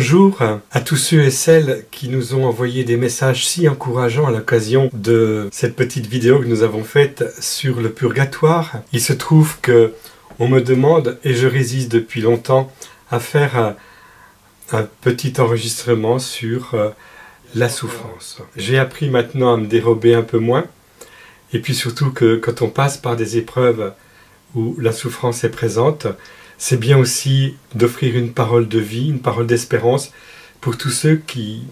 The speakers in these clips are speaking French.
Bonjour à tous ceux et celles qui nous ont envoyé des messages si encourageants à l'occasion de cette petite vidéo que nous avons faite sur le purgatoire. Il se trouve que on me demande, et je résiste depuis longtemps, à faire un petit enregistrement sur la souffrance. J'ai appris maintenant à me dérober un peu moins, et puis surtout que quand on passe par des épreuves où la souffrance est présente, c'est bien aussi d'offrir une parole de vie, une parole d'espérance pour tous ceux qui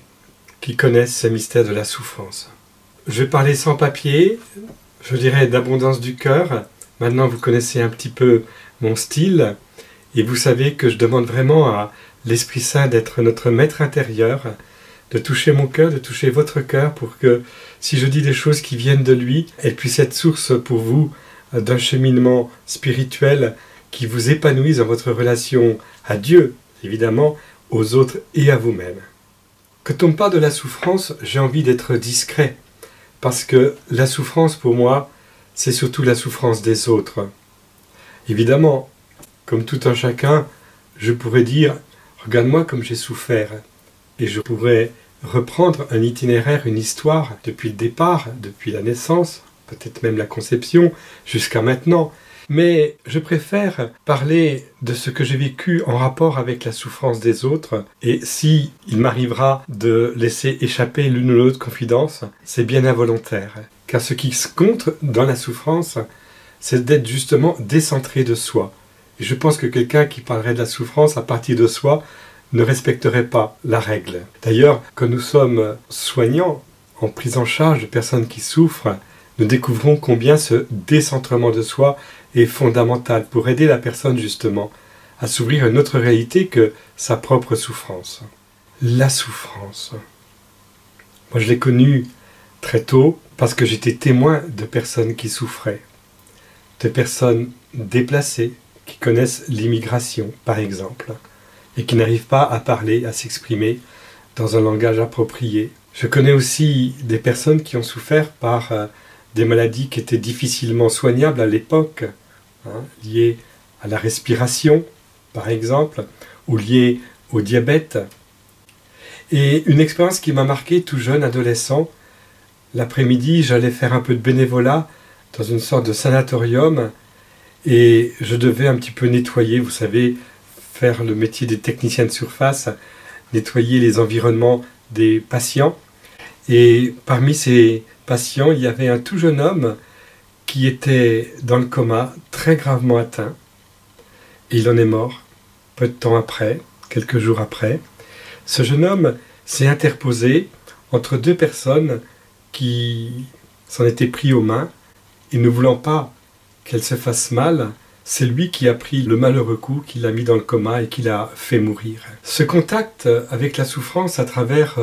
connaissent ces mystères de la souffrance. Je vais parler sans papier, je dirais d'abondance du cœur. Maintenant vous connaissez un petit peu mon style et vous savez que je demande vraiment à l'Esprit Saint d'être notre maître intérieur, de toucher mon cœur, de toucher votre cœur pour que si je dis des choses qui viennent de lui, elles puissent être source pour vous d'un cheminement spirituel qui vous épanouisse dans votre relation à Dieu, évidemment, aux autres et à vous-même. Quand on me parle de la souffrance, j'ai envie d'être discret, parce que la souffrance, pour moi, c'est surtout la souffrance des autres. Évidemment, comme tout un chacun, je pourrais dire « Regarde-moi comme j'ai souffert », et je pourrais reprendre un itinéraire, une histoire, depuis le départ, depuis la naissance, peut-être même la conception, jusqu'à maintenant. Mais je préfère parler de ce que j'ai vécu en rapport avec la souffrance des autres, et si il m'arrivera de laisser échapper l'une ou l'autre confidence, c'est bien involontaire. Car ce qui compte dans la souffrance, c'est d'être justement décentré de soi. Et je pense que quelqu'un qui parlerait de la souffrance à partir de soi ne respecterait pas la règle. D'ailleurs, quand nous sommes soignants, en prise en charge de personnes qui souffrent, nous découvrons combien ce décentrement de soi est fondamental pour aider la personne justement à s'ouvrir à une autre réalité que sa propre souffrance. La souffrance. Moi je l'ai connue très tôt parce que j'étais témoin de personnes qui souffraient, de personnes déplacées qui connaissent l'immigration par exemple et qui n'arrivent pas à parler, à s'exprimer dans un langage approprié. Je connais aussi des personnes qui ont souffert par des maladies qui étaient difficilement soignables à l'époque, liées à la respiration, par exemple, ou liées au diabète. Et une expérience qui m'a marqué tout jeune adolescent, l'après-midi, j'allais faire un peu de bénévolat dans une sorte de sanatorium, et je devais un petit peu nettoyer, vous savez, faire le métier des techniciens de surface, nettoyer les environnements des patients. Et parmi ces patients, il y avait un tout jeune homme qui était dans le coma, très gravement atteint. Et il en est mort, peu de temps après, quelques jours après. Ce jeune homme s'est interposé entre deux personnes qui s'en étaient pris aux mains, et ne voulant pas qu'elle se fasse mal, c'est lui qui a pris le malheureux coup, qui l'a mis dans le coma et qui l'a fait mourir. Ce contact avec la souffrance à travers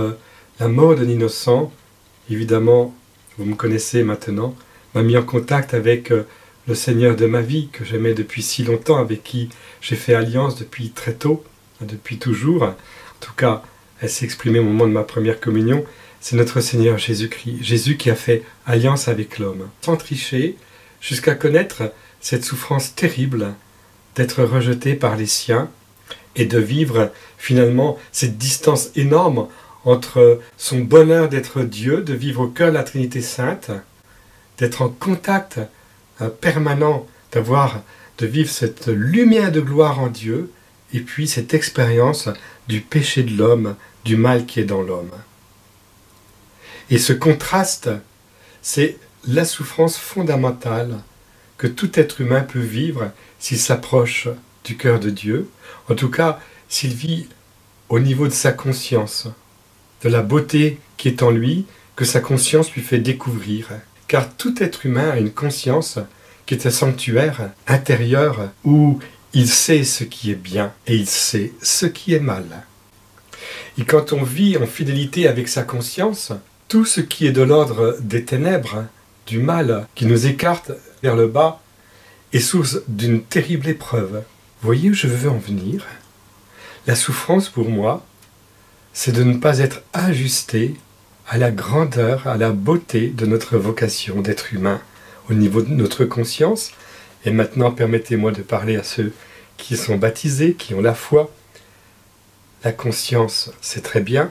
la mort d'un innocent, évidemment, vous me connaissez maintenant, m'a mis en contact avec le Seigneur de ma vie, que j'aimais depuis si longtemps, avec qui j'ai fait alliance depuis très tôt, depuis toujours. En tout cas, elle s'est exprimée au moment de ma première communion. C'est notre Seigneur Jésus-Christ, Jésus qui a fait alliance avec l'homme, sans tricher, jusqu'à connaître cette souffrance terrible d'être rejeté par les siens et de vivre finalement cette distance énorme entre son bonheur d'être Dieu, de vivre au cœur de la Trinité Sainte, d'être en contact permanent, de vivre cette lumière de gloire en Dieu, et puis cette expérience du péché de l'homme, du mal qui est dans l'homme. Et ce contraste, c'est la souffrance fondamentale que tout être humain peut vivre s'il s'approche du cœur de Dieu, en tout cas s'il vit au niveau de sa conscience, de la beauté qui est en lui, que sa conscience lui fait découvrir. Car tout être humain a une conscience qui est un sanctuaire intérieur où il sait ce qui est bien et il sait ce qui est mal. Et quand on vit en fidélité avec sa conscience, tout ce qui est de l'ordre des ténèbres, du mal, qui nous écarte vers le bas, est source d'une terrible épreuve. Voyez où je veux en venir? La souffrance pour moi, c'est de ne pas être ajusté à la grandeur, à la beauté de notre vocation d'être humain au niveau de notre conscience. Et maintenant, permettez-moi de parler à ceux qui sont baptisés, qui ont la foi. la conscience, c'est très bien,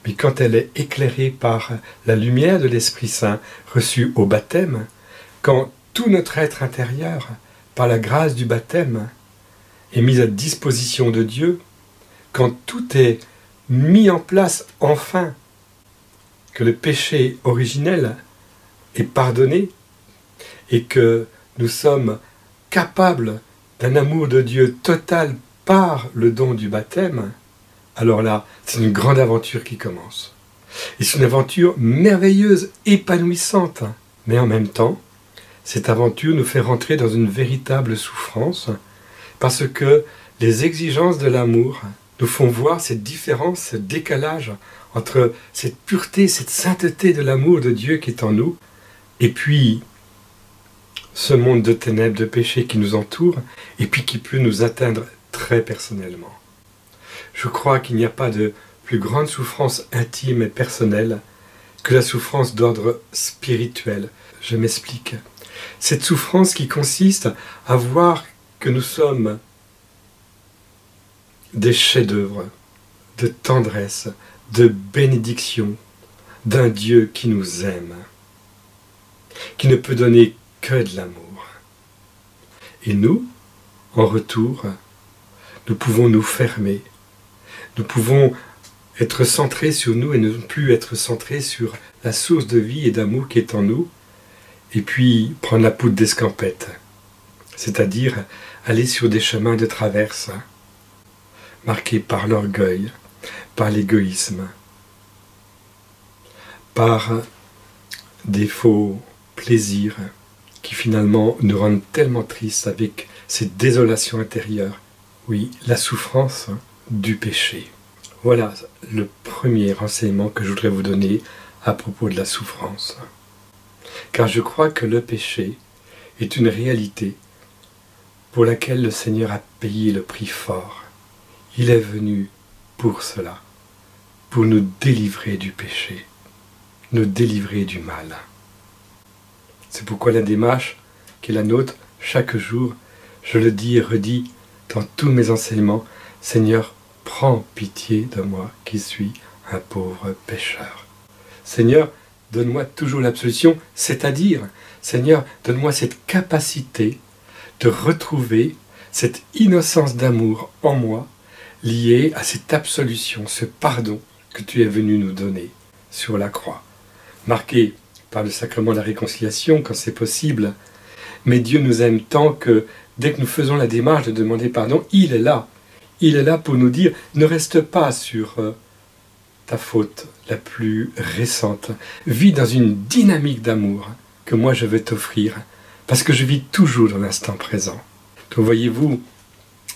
mais quand elle est éclairée par la lumière de l'Esprit Saint reçue au baptême, quand tout notre être intérieur, par la grâce du baptême, est mis à disposition de Dieu, quand tout est mis en place enfin, que le péché originel est pardonné et que nous sommes capables d'un amour de Dieu total par le don du baptême, alors là, c'est une grande aventure qui commence. Et c'est une aventure merveilleuse, épanouissante. Mais en même temps, cette aventure nous fait rentrer dans une véritable souffrance parce que les exigences de l'amour nous font voir cette différence, ce décalage entre cette pureté, cette sainteté de l'amour de Dieu qui est en nous et puis ce monde de ténèbres, de péché qui nous entoure et puis qui peut nous atteindre très personnellement. Je crois qu'il n'y a pas de plus grande souffrance intime et personnelle que la souffrance d'ordre spirituel. Je m'explique. Cette souffrance qui consiste à voir que nous sommes des chefs-d'œuvre, de tendresse, de bénédiction, d'un Dieu qui nous aime, qui ne peut donner que de l'amour. Et nous, en retour, nous pouvons nous fermer. Nous pouvons être centrés sur nous et ne plus être centrés sur la source de vie et d'amour qui est en nous, et puis prendre la poudre d'escampette, c'est-à-dire aller sur des chemins de traverse, marqués par l'orgueil, par l'égoïsme, par des faux plaisirs qui finalement nous rendent tellement tristes avec cette désolation intérieure. Oui, la souffrance du péché. Voilà le premier renseignement que je voudrais vous donner à propos de la souffrance. Car je crois que le péché est une réalité pour laquelle le Seigneur a payé le prix fort. Il est venu pour cela, pour nous délivrer du péché, nous délivrer du mal. C'est pourquoi la démarche qui est la nôtre, chaque jour, je le dis et redis dans tous mes enseignements, Seigneur, prends pitié de moi qui suis un pauvre pécheur. Seigneur, donne-moi toujours l'absolution, c'est-à-dire, Seigneur, donne-moi cette capacité de retrouver cette innocence d'amour en moi, liée à cette absolution, ce pardon que tu es venu nous donner sur la croix, marqué par le sacrement de la réconciliation quand c'est possible. Mais Dieu nous aime tant que dès que nous faisons la démarche de demander pardon, il est là. Il est là pour nous dire, ne reste pas sur ta faute la plus récente. Vis dans une dynamique d'amour que moi je vais t'offrir, parce que je vis toujours dans l'instant présent. Donc voyez-vous,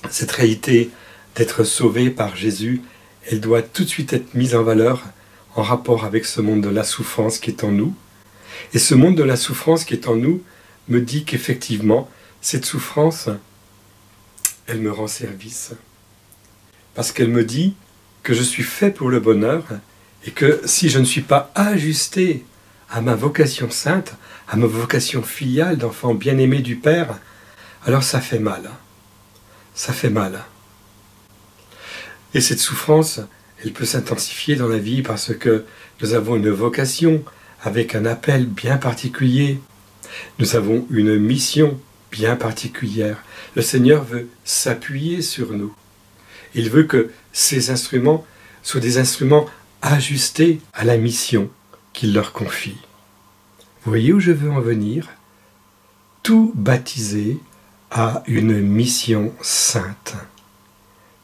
cette réalité d'être sauvé par Jésus, elle doit tout de suite être mise en valeur en rapport avec ce monde de la souffrance qui est en nous. Et ce monde de la souffrance qui est en nous me dit qu'effectivement, cette souffrance, elle me rend service. Parce qu'elle me dit que je suis fait pour le bonheur et que si je ne suis pas ajusté à ma vocation sainte, à ma vocation filiale d'enfant bien-aimé du Père, alors ça fait mal. Ça fait mal. Et cette souffrance, elle peut s'intensifier dans la vie parce que nous avons une vocation avec un appel bien particulier. Nous avons une mission bien particulière. Le Seigneur veut s'appuyer sur nous. Il veut que ces instruments soient des instruments ajustés à la mission qu'il leur confie. Vous voyez où je veux en venir? Tout baptisé a une mission sainte.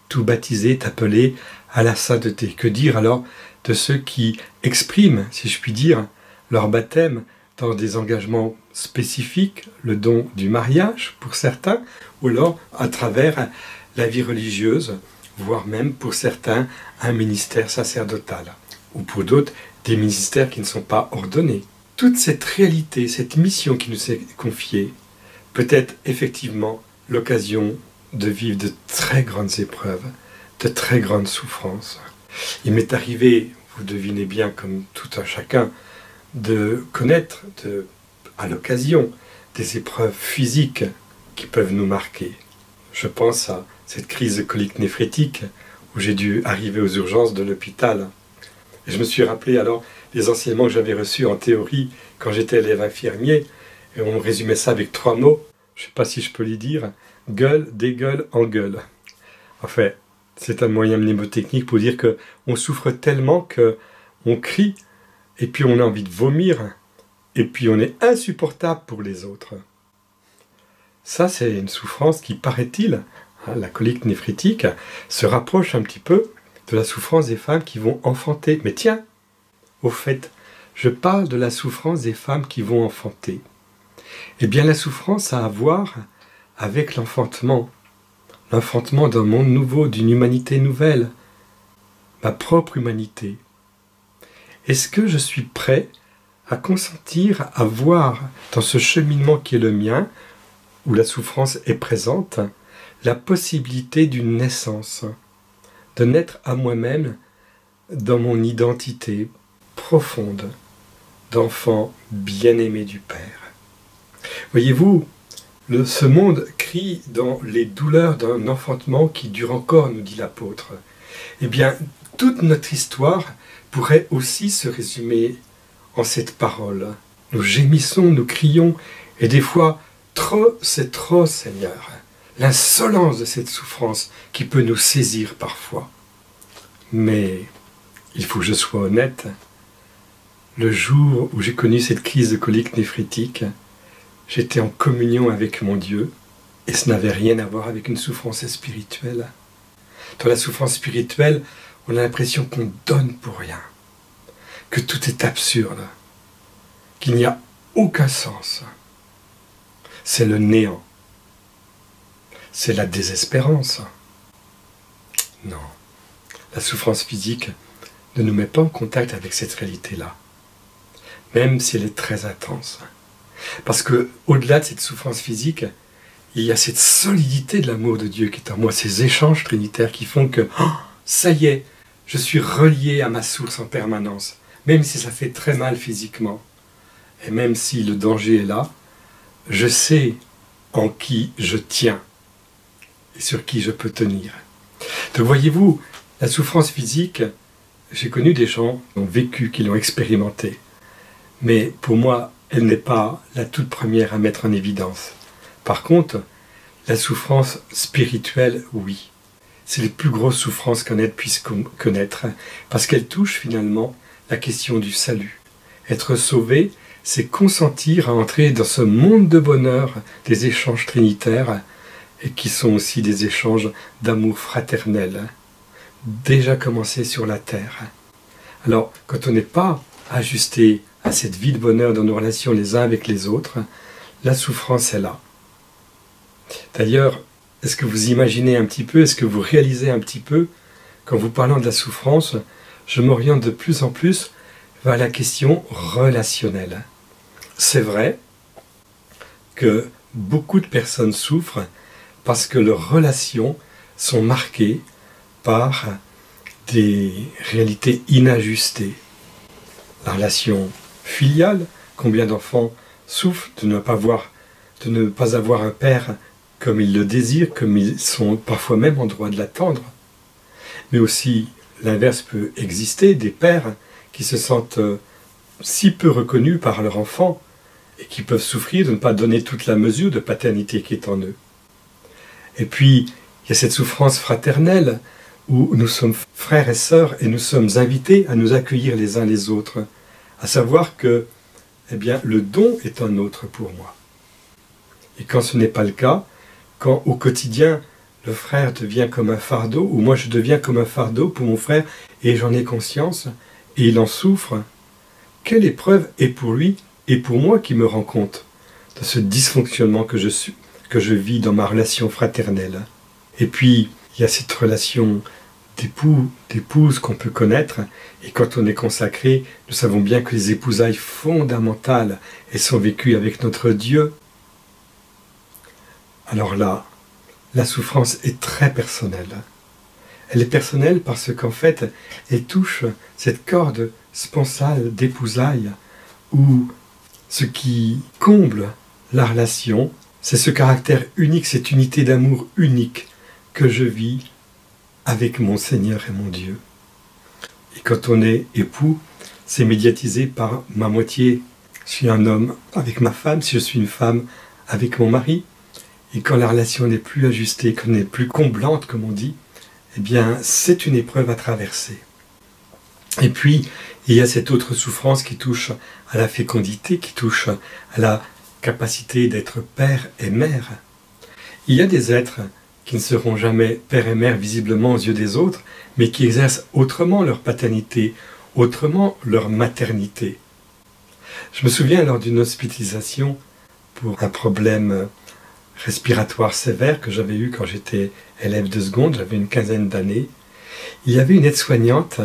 Tout baptisé est appelé à la sainteté. Que dire alors de ceux qui expriment, si je puis dire, leur baptême dans des engagements spécifiques, le don du mariage pour certains, ou alors à travers la vie religieuse, voire même pour certains un ministère sacerdotal, ou pour d'autres des ministères qui ne sont pas ordonnés. Toute cette réalité, cette mission qui nous est confiée, peut être effectivement l'occasion de vivre de très grandes épreuves, de très grandes souffrances. Il m'est arrivé, vous devinez bien comme tout un chacun, de connaître à l'occasion des épreuves physiques qui peuvent nous marquer. Je pense à cette crise de colique néphrétique où j'ai dû arriver aux urgences de l'hôpital. Et je me suis rappelé alors les enseignements que j'avais reçus en théorie quand j'étais élève infirmier, et on résumait ça avec 3 mots, je ne sais pas si je peux les dire, gueule, dégueule, engueule. Enfin, c'est un moyen mnémotechnique pour dire qu'on souffre tellement qu'on crie, et puis on a envie de vomir, et puis on est insupportable pour les autres. Ça, c'est une souffrance qui, paraît-il, la colique néphritique, se rapproche un petit peu de la souffrance des femmes qui vont enfanter. Mais tiens, au fait, je parle de la souffrance des femmes qui vont enfanter. Eh bien, la souffrance a à voir avec l'enfantement. L'enfantement d'un monde nouveau, d'une humanité nouvelle. Ma propre humanité. Est-ce que je suis prêt à consentir à voir dans ce cheminement qui est le mien, où la souffrance est présente, la possibilité d'une naissance, de naître à moi-même dans mon identité profonde d'enfant bien-aimé du Père. Voyez-vous, ce monde crie dans les douleurs d'un enfantement qui dure encore, nous dit l'apôtre. Eh bien, toute notre histoire pourrait aussi se résumer en cette parole. Nous gémissons, nous crions, et des fois, trop, c'est trop, Seigneur. L'insolence de cette souffrance qui peut nous saisir parfois. Mais il faut que je sois honnête. Le jour où j'ai connu cette crise de colique néphritique, j'étais en communion avec mon Dieu, et ce n'avait rien à voir avec une souffrance spirituelle. Dans la souffrance spirituelle, on a l'impression qu'on donne pour rien, que tout est absurde, qu'il n'y a aucun sens. C'est le néant. C'est la désespérance. Non, la souffrance physique ne nous met pas en contact avec cette réalité-là, même si elle est très intense. Parce que, au-delà de cette souffrance physique, il y a cette solidité de l'amour de Dieu qui est en moi, ces échanges trinitaires qui font que, ça y est, je suis relié à ma source en permanence, même si ça fait très mal physiquement. Et même si le danger est là, je sais en qui je tiens et sur qui je peux tenir. Donc voyez-vous, la souffrance physique, j'ai connu des gens qui l'ont vécu, qui l'ont expérimenté. Mais pour moi, elle n'est pas la toute première à mettre en évidence. Par contre, la souffrance spirituelle, oui. C'est les plus grosses souffrances qu'un être puisse connaître, parce qu'elle touche finalement la question du salut. Être sauvé, c'est consentir à entrer dans ce monde de bonheur des échanges trinitaires, et qui sont aussi des échanges d'amour fraternel, déjà commencés sur la terre. Alors, quand on n'est pas ajusté à cette vie de bonheur dans nos relations les uns avec les autres, la souffrance est là. D'ailleurs, est-ce que vous imaginez un petit peu, est-ce que vous réalisez un petit peu, qu'en vous parlant de la souffrance, je m'oriente de plus en plus vers la question relationnelle. C'est vrai que beaucoup de personnes souffrent parce que leurs relations sont marquées par des réalités inajustées. La relation filiale, combien d'enfants souffrent de ne pas avoir un père comme ils le désirent, comme ils sont parfois même en droit de l'attendre. Mais aussi, l'inverse peut exister, des pères qui se sentent si peu reconnus par leur enfant et qui peuvent souffrir de ne pas donner toute la mesure de paternité qui est en eux. Et puis, il y a cette souffrance fraternelle où nous sommes frères et sœurs et nous sommes invités à nous accueillir les uns les autres, à savoir que eh bien, le don est un autre pour moi. Et quand ce n'est pas le cas, quand au quotidien le frère devient comme un fardeau, ou moi je deviens comme un fardeau pour mon frère et j'en ai conscience, et il en souffre, quelle épreuve est pour lui et pour moi qui me rend compte de ce dysfonctionnement que je vis dans ma relation fraternelle. Et puis, il y a cette relation d'épouse qu'on peut connaître, et quand on est consacré, nous savons bien que les épousailles fondamentales, elles sont vécues avec notre Dieu. Alors là, la souffrance est très personnelle. Elle est personnelle parce qu'en fait, elle touche cette corde sponsale d'épousailles, où ce qui comble la relation, c'est ce caractère unique, cette unité d'amour unique que je vis avec mon Seigneur et mon Dieu. Et quand on est époux, c'est médiatisé par ma moitié. Je suis un homme avec ma femme, si je suis une femme avec mon mari. Et quand la relation n'est plus ajustée, qu'elle n'est plus comblante, comme on dit, eh bien, c'est une épreuve à traverser. Et puis, il y a cette autre souffrance qui touche à la fécondité, qui touche à la capacité d'être père et mère. Il y a des êtres qui ne seront jamais père et mère visiblement aux yeux des autres, mais qui exercent autrement leur paternité, autrement leur maternité. Je me souviens lors d'une hospitalisation pour un problème respiratoire sévère que j'avais eu quand j'étais élève de seconde, j'avais une quinzaine d'années. Il y avait une aide-soignante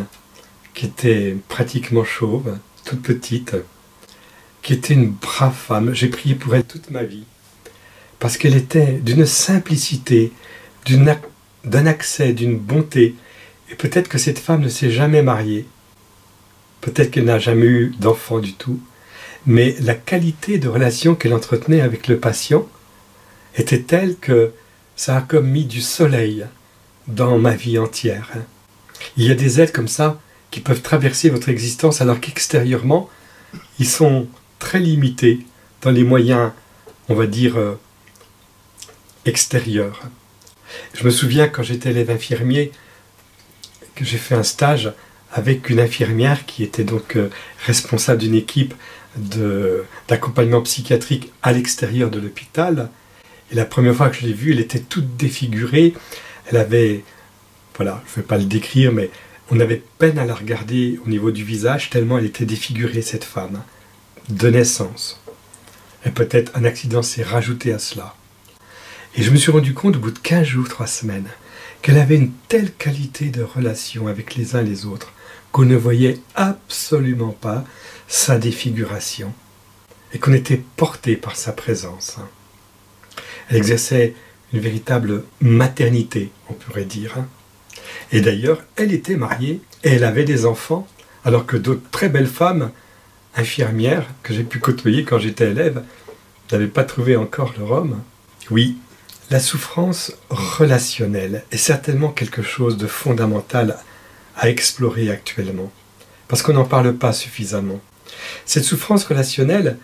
qui était pratiquement chauve, toute petite, qui était une brave femme. J'ai prié pour elle toute ma vie, parce qu'elle était d'une simplicité, d'un accès, d'une bonté. Et peut-être que cette femme ne s'est jamais mariée, peut-être qu'elle n'a jamais eu d'enfant du tout, mais la qualité de relation qu'elle entretenait avec le patient était telle que ça a comme mis du soleil dans ma vie entière. Il y a des êtres comme ça qui peuvent traverser votre existence alors qu'extérieurement, ils sont très limités dans les moyens, on va dire, extérieurs. Je me souviens quand j'étais élève infirmier, que j'ai fait un stage avec une infirmière qui était donc responsable d'une équipe d'accompagnement psychiatrique à l'extérieur de l'hôpital. Et la première fois que je l'ai vue, elle était toute défigurée. Elle avait, voilà, je ne vais pas le décrire, mais on avait peine à la regarder au niveau du visage, tellement elle était défigurée, cette femme, de naissance. Et peut-être un accident s'est rajouté à cela. Et je me suis rendu compte, au bout de 15 jours, 3 semaines, qu'elle avait une telle qualité de relation avec les uns les autres, qu'on ne voyait absolument pas sa défiguration, et qu'on était porté par sa présence. Elle exerçait une véritable maternité, on pourrait dire. Et d'ailleurs, elle était mariée et elle avait des enfants, alors que d'autres très belles femmes, infirmières, que j'ai pu côtoyer quand j'étais élève, n'avaient pas trouvé encore leur homme. Oui, la souffrance relationnelle est certainement quelque chose de fondamental à explorer actuellement, parce qu'on n'en parle pas suffisamment. Cette souffrance relationnelle,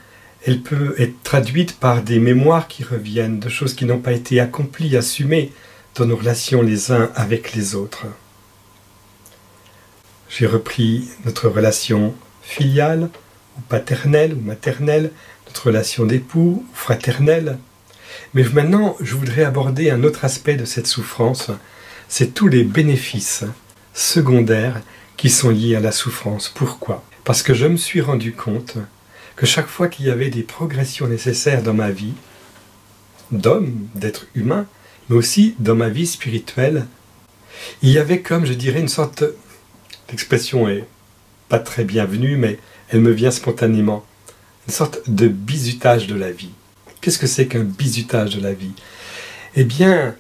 elle peut être traduite par des mémoires qui reviennent, de choses qui n'ont pas été accomplies, assumées dans nos relations les uns avec les autres. J'ai repris notre relation filiale, ou paternelle, ou maternelle, notre relation d'époux, ou fraternelle. Mais maintenant, je voudrais aborder un autre aspect de cette souffrance, c'est tous les bénéfices secondaires qui sont liés à la souffrance. Pourquoi ? Parce que je me suis rendu compte que chaque fois qu'il y avait des progressions nécessaires dans ma vie, d'homme, d'être humain, mais aussi dans ma vie spirituelle, il y avait comme, je dirais, une sorte, l'expression est pas très bienvenue, mais elle me vient spontanément, une sorte de bizutage de la vie. Qu'est-ce que c'est qu'un bizutage de la vie ? Eh bien,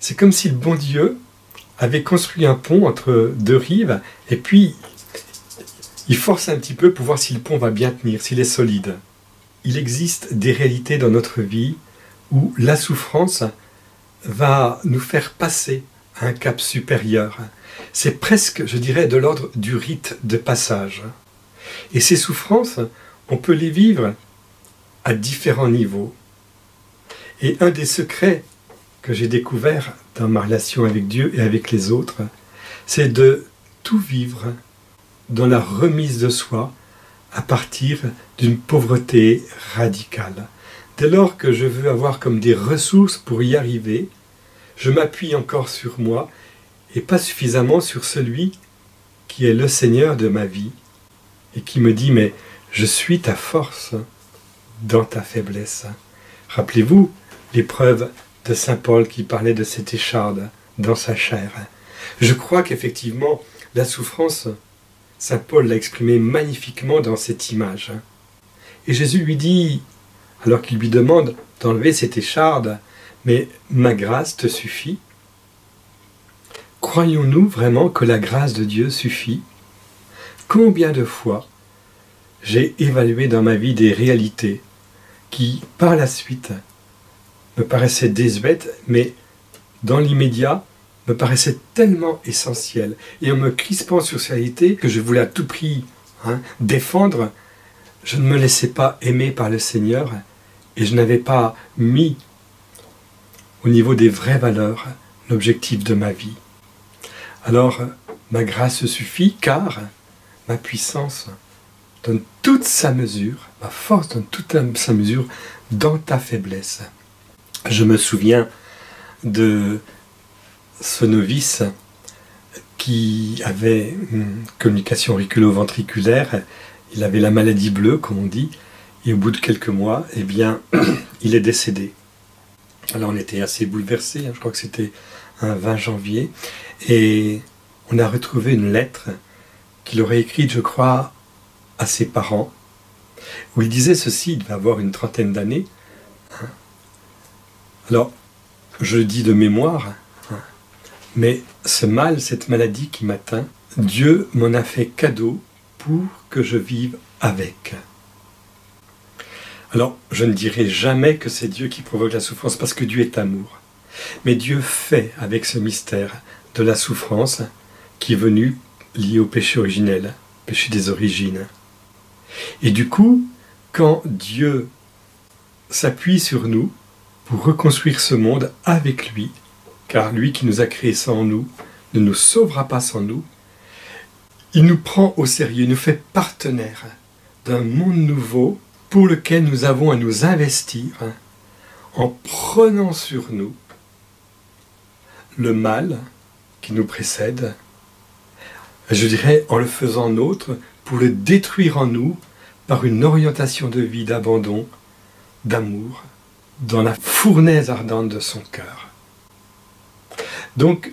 c'est comme si le bon Dieu avait construit un pont entre deux rives, et puis il force un petit peu pour voir si le pont va bien tenir, s'il est solide. Il existe des réalités dans notre vie où la souffrance va nous faire passer à un cap supérieur. C'est presque, je dirais, de l'ordre du rite de passage. Et ces souffrances, on peut les vivre à différents niveaux. Et un des secrets que j'ai découvert dans ma relation avec Dieu et avec les autres, c'est de tout vivre dans la remise de soi à partir d'une pauvreté radicale. Dès lors que je veux avoir comme des ressources pour y arriver, je m'appuie encore sur moi et pas suffisamment sur celui qui est le Seigneur de ma vie et qui me dit « mais je suis ta force dans ta faiblesse ». Rappelez-vous l'épreuve de saint Paul qui parlait de cette écharde dans sa chair. Je crois qu'effectivement la souffrance, saint Paul l'a exprimée magnifiquement dans cette image. Et Jésus lui dit, alors qu'il lui demande d'enlever cette écharde, « mais ma grâce te suffit ?» Croyons-nous vraiment que la grâce de Dieu suffit ? Combien de fois j'ai évalué dans ma vie des réalités qui, par la suite, me paraissaient désuètes, mais dans l'immédiat, me paraissait tellement essentielle, et en me crispant sur sa réalité que je voulais à tout prix défendre, je ne me laissais pas aimer par le Seigneur, et je n'avais pas mis au niveau des vraies valeurs l'objectif de ma vie. Alors, ma grâce suffit, car ma puissance donne toute sa mesure, ma force donne toute sa mesure dans ta faiblesse. Je me souviens de ce novice qui avait une communication auriculo-ventriculaire, il avait la maladie bleue, comme on dit, et au bout de quelques mois, eh bien, il est décédé. Alors on était assez bouleversés, je crois que c'était un 20 janvier, et on a retrouvé une lettre qu'il aurait écrite, je crois, à ses parents, où il disait ceci, il devait avoir une trentaine d'années. Alors, je le dis de mémoire, mais ce mal, cette maladie qui m'atteint, Dieu m'en a fait cadeau pour que je vive avec. Alors, je ne dirai jamais que c'est Dieu qui provoque la souffrance, parce que Dieu est amour. Mais Dieu fait avec ce mystère de la souffrance qui est venu lié au péché originel, péché des origines. Et du coup, quand Dieu s'appuie sur nous pour reconstruire ce monde avec lui, car lui qui nous a créés sans nous ne nous sauvera pas sans nous, il nous prend au sérieux, il nous fait partenaire d'un monde nouveau pour lequel nous avons à nous investir en prenant sur nous le mal qui nous précède, je dirais en le faisant nôtre, pour le détruire en nous par une orientation de vie d'abandon, d'amour, dans la fournaise ardente de son cœur. Donc,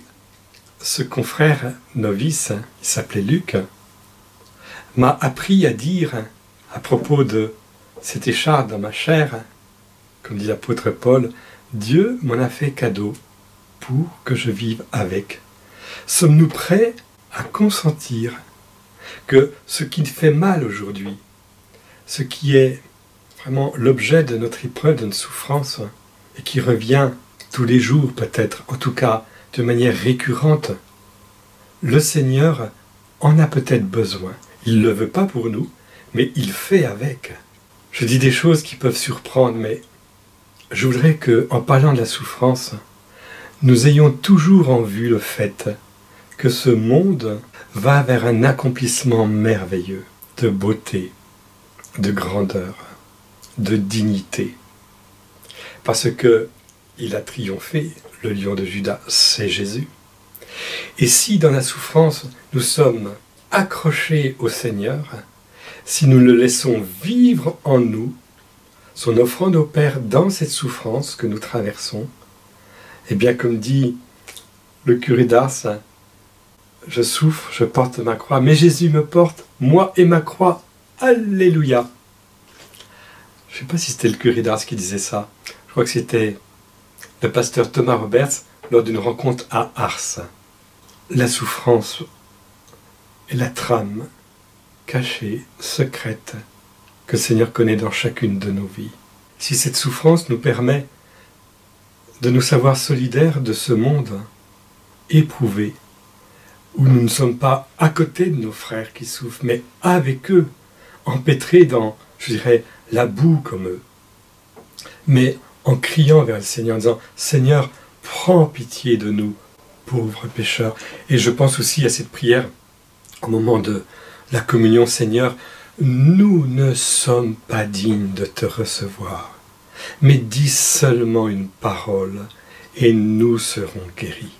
ce confrère novice, il s'appelait Luc, m'a appris à dire, à propos de cette écharpe dans ma chair, comme dit l'apôtre Paul, Dieu m'en a fait cadeau pour que je vive avec. Sommes-nous prêts à consentir que ce qui fait mal aujourd'hui, ce qui est vraiment l'objet de notre épreuve, de notre souffrance, et qui revient tous les jours peut-être, en tout cas de manière récurrente, le Seigneur en a peut-être besoin. Il ne le veut pas pour nous, mais il fait avec. Je dis des choses qui peuvent surprendre, mais je voudrais qu'en parlant de la souffrance, nous ayons toujours en vue le fait que ce monde va vers un accomplissement merveilleux de beauté, de grandeur, de dignité. Parce que il a triomphé, le lion de Juda, c'est Jésus. Et si dans la souffrance, nous sommes accrochés au Seigneur, si nous le laissons vivre en nous, son offrande au Père dans cette souffrance que nous traversons, eh bien comme dit le curé d'Ars, je souffre, je porte ma croix, mais Jésus me porte, moi et ma croix, alléluia. Je ne sais pas si c'était le curé d'Ars qui disait ça, je crois que c'était le pasteur Thomas Roberts lors d'une rencontre à Ars. La souffrance est la trame cachée, secrète, que le Seigneur connaît dans chacune de nos vies. Si cette souffrance nous permet de nous savoir solidaires de ce monde éprouvé, où nous ne sommes pas à côté de nos frères qui souffrent, mais avec eux, empêtrés dans, je dirais, la boue comme eux, mais en criant vers le Seigneur, en disant « Seigneur, prends pitié de nous, pauvres pécheurs ». Et je pense aussi à cette prière au moment de la communion, « Seigneur, nous ne sommes pas dignes de te recevoir, mais dis seulement une parole et nous serons guéris. »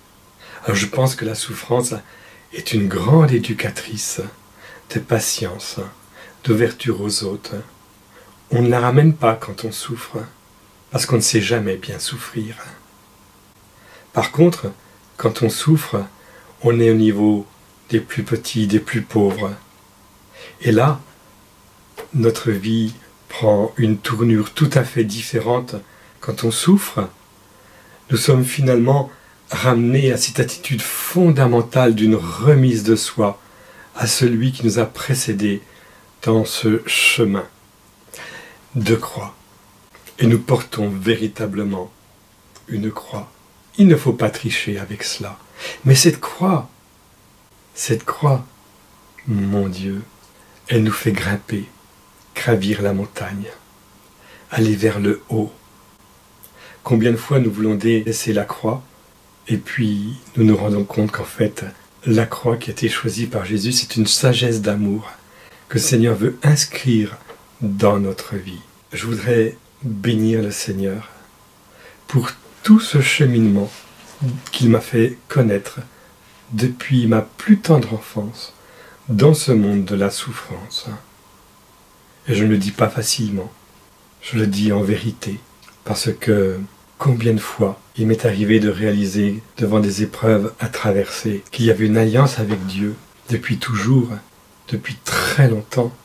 Alors je pense que la souffrance est une grande éducatrice de patience, d'ouverture aux autres. On ne la ramène pas quand on souffre, parce qu'on ne sait jamais bien souffrir. Par contre, quand on souffre, on est au niveau des plus petits, des plus pauvres. Et là, notre vie prend une tournure tout à fait différente. Quand on souffre, nous sommes finalement ramenés à cette attitude fondamentale d'une remise de soi à celui qui nous a précédés dans ce chemin de croix. Et nous portons véritablement une croix Il ne faut pas tricher avec cela. Mais cette croix, mon Dieu, elle nous fait grimper, gravir la montagne, aller vers le haut. Combien de fois nous voulons délaisser la croix, et puis nous nous rendons compte qu'en fait, la croix qui a été choisie par Jésus, c'est une sagesse d'amour que le Seigneur veut inscrire dans notre vie. Je voudrais bénir le Seigneur pour tout ce cheminement qu'il m'a fait connaître depuis ma plus tendre enfance dans ce monde de la souffrance. Et je ne le dis pas facilement, je le dis en vérité, parce que combien de fois il m'est arrivé de réaliser devant des épreuves à traverser qu'il y avait une alliance avec Dieu depuis toujours, depuis très longtemps,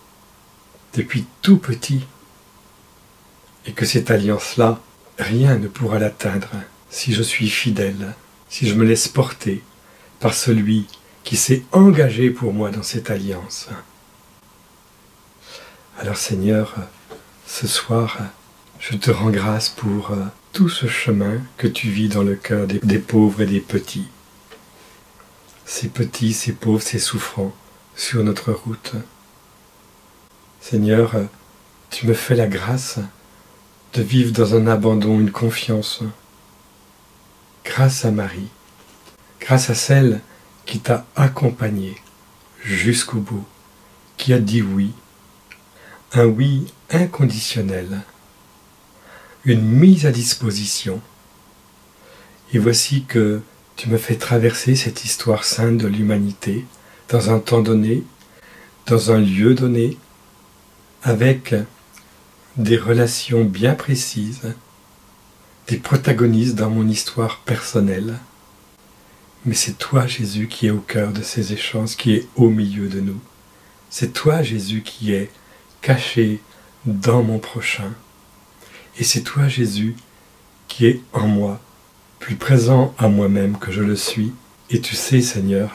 depuis tout petit, et que cette alliance-là, rien ne pourra l'atteindre si je suis fidèle, si je me laisse porter par celui qui s'est engagé pour moi dans cette alliance. Alors Seigneur, ce soir, je te rends grâce pour tout ce chemin que tu vis dans le cœur des pauvres et des petits. Ces petits, ces pauvres, ces souffrants sur notre route. Seigneur, tu me fais la grâce de vivre dans un abandon, une confiance. Grâce à Marie, grâce à celle qui t'a accompagné jusqu'au bout, qui a dit oui, un oui inconditionnel, une mise à disposition. Et voici que tu me fais traverser cette histoire sainte de l'humanité, dans un temps donné, dans un lieu donné, avec des relations bien précises, des protagonistes dans mon histoire personnelle. Mais c'est toi, Jésus, qui est au cœur de ces échanges, qui est au milieu de nous. C'est toi, Jésus, qui est caché dans mon prochain. Et c'est toi, Jésus, qui est en moi, plus présent à moi-même que je le suis. Et tu sais, Seigneur,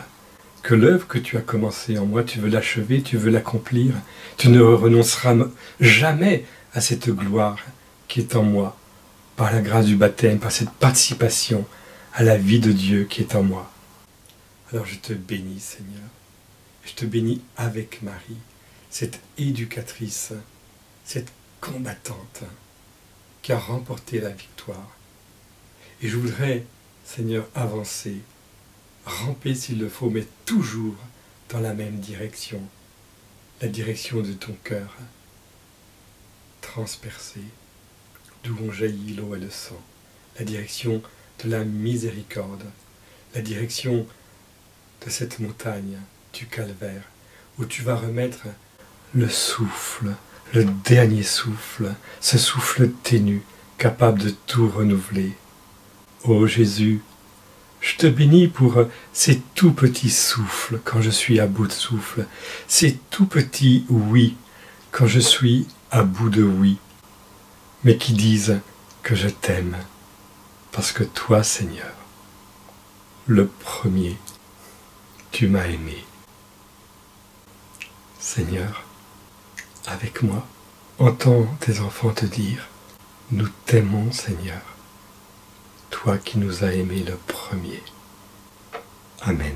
que l'œuvre que tu as commencée en moi, tu veux l'achever, tu veux l'accomplir. Tu ne renonceras jamais à cette gloire qui est en moi, par la grâce du baptême, par cette participation à la vie de Dieu qui est en moi. Alors je te bénis, Seigneur. Je te bénis avec Marie, cette éducatrice, cette combattante qui a remporté la victoire. Et je voudrais, Seigneur, avancer, ramper s'il le faut, mais toujours dans la même direction, la direction de ton cœur, transpercé, d'où ont jailli l'eau et le sang, la direction de la miséricorde, la direction de cette montagne du calvaire, où tu vas remettre le souffle, le dernier souffle, ce souffle ténu, capable de tout renouveler. Ô Jésus, je te bénis pour ces tout petits souffles quand je suis à bout de souffle, ces tout petits oui quand je suis à bout de oui, mais qui disent que je t'aime, parce que toi, Seigneur, le premier, tu m'as aimé. Seigneur, avec moi, entends tes enfants te dire, nous t'aimons, Seigneur, toi qui nous as aimés le premier. Amen.